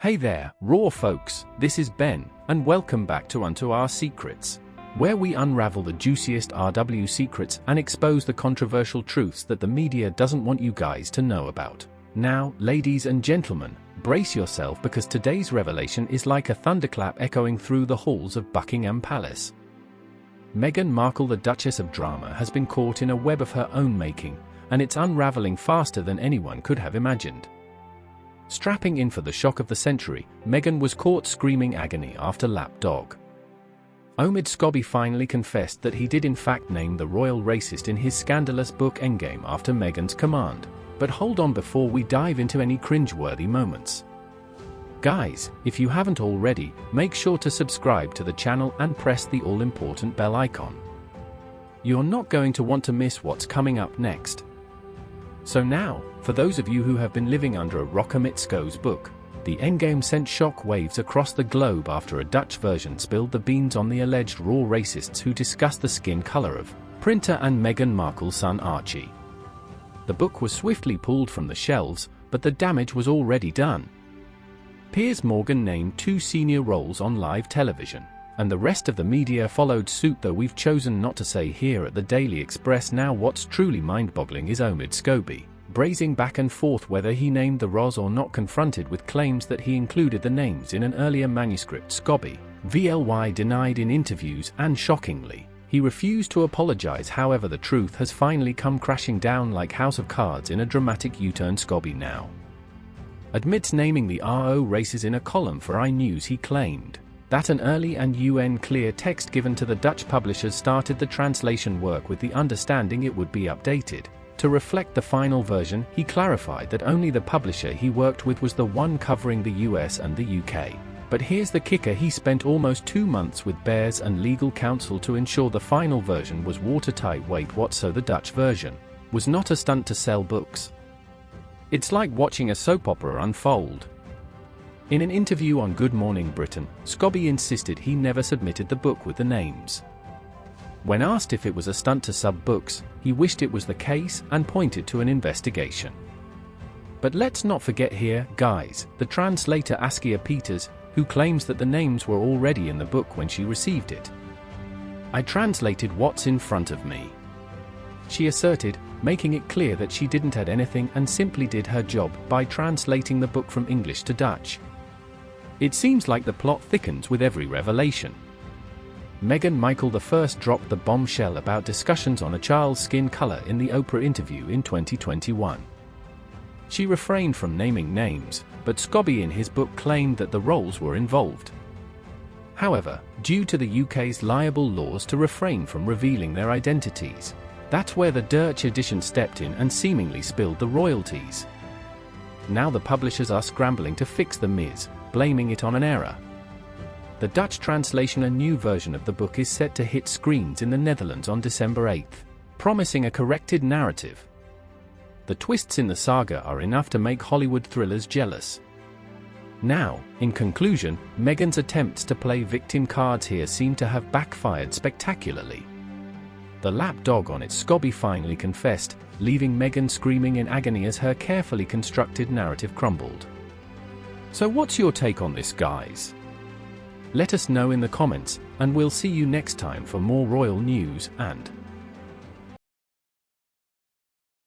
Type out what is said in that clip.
Hey there, raw folks, this is Ben, and welcome back to Unto Our Secrets, where we unravel the juiciest RW secrets and expose the controversial truths that the media doesn't want you guys to know about. Now, ladies and gentlemen, brace yourself because today's revelation is like a thunderclap echoing through the halls of Buckingham Palace. Meghan Markle, the Duchess of Drama, has been caught in a web of her own making, and it's unraveling faster than anyone could have imagined. Strapping in for the shock of the century, Meghan was caught screaming agony after lapdog. Omid Scobie finally confessed that he did in fact name the royal racist in his scandalous book Endgame after Meghan's command. But hold on before we dive into any cringe-worthy moments. Guys, if you haven't already, make sure to subscribe to the channel and press the all-important bell icon. You're not going to want to miss what's coming up next. So now, for those of you who have been living under a rock, Omid Scobie's book, The Endgame sent shock waves across the globe after a Dutch version spilled the beans on the alleged raw racists who discussed the skin color of printer and Meghan Markle's son Archie. The book was swiftly pulled from the shelves, but the damage was already done. Piers Morgan named 2 senior roles on live television, and the rest of the media followed suit, though we've chosen not to say here at the Daily Express. Now what's truly mind-boggling is Omid Scobie, brazing back and forth whether he named the Roz or not. Confronted with claims that he included the names in an earlier manuscript, Scobie, VLY, denied in interviews, and shockingly, he refused to apologize. However, the truth has finally come crashing down like House of Cards in a dramatic U-turn. Scobie now admits naming the RO races in a column for iNews. He claimed that an early and UN clear text given to the Dutch publishers started the translation work with the understanding it would be updated to reflect the final version. He clarified that only the publisher he worked with was the one covering the US and the UK. But here's the kicker: he spent almost 2 months with bears and legal counsel to ensure the final version was watertight. Wait, what? So the Dutch version was not a stunt to sell books? It's like watching a soap opera unfold. In an interview on Good Morning Britain, Scobie insisted he never submitted the book with the names. When asked if it was a stunt to sub books, he wished it was the case and pointed to an investigation. But let's not forget here, guys, the translator Askia Peters, who claims that the names were already in the book when she received it. "I translated what's in front of me," she asserted, making it clear that she didn't add anything and simply did her job by translating the book from English to Dutch. It seems like the plot thickens with every revelation. Meghan Markle the first dropped the bombshell about discussions on a child's skin color in the Oprah interview in 2021. She refrained from naming names, but Scobie in his book claimed that the roles were involved. However, due to the UK's liable laws to refrain from revealing their identities, that's where the Dutch edition stepped in and seemingly spilled the royalties. Now the publishers are scrambling to fix the mis, blaming it on an error. The Dutch translation, a new version of the book, is set to hit screens in the Netherlands on December 8th, promising a corrected narrative. The twists in the saga are enough to make Hollywood thrillers jealous. Now, in conclusion, Meghan's attempts to play victim cards here seem to have backfired spectacularly. The lapdog on it, Scobie finally confessed, leaving Meghan screaming in agony as her carefully constructed narrative crumbled. So what's your take on this, guys? Let us know in the comments, and we'll see you next time for more royal news and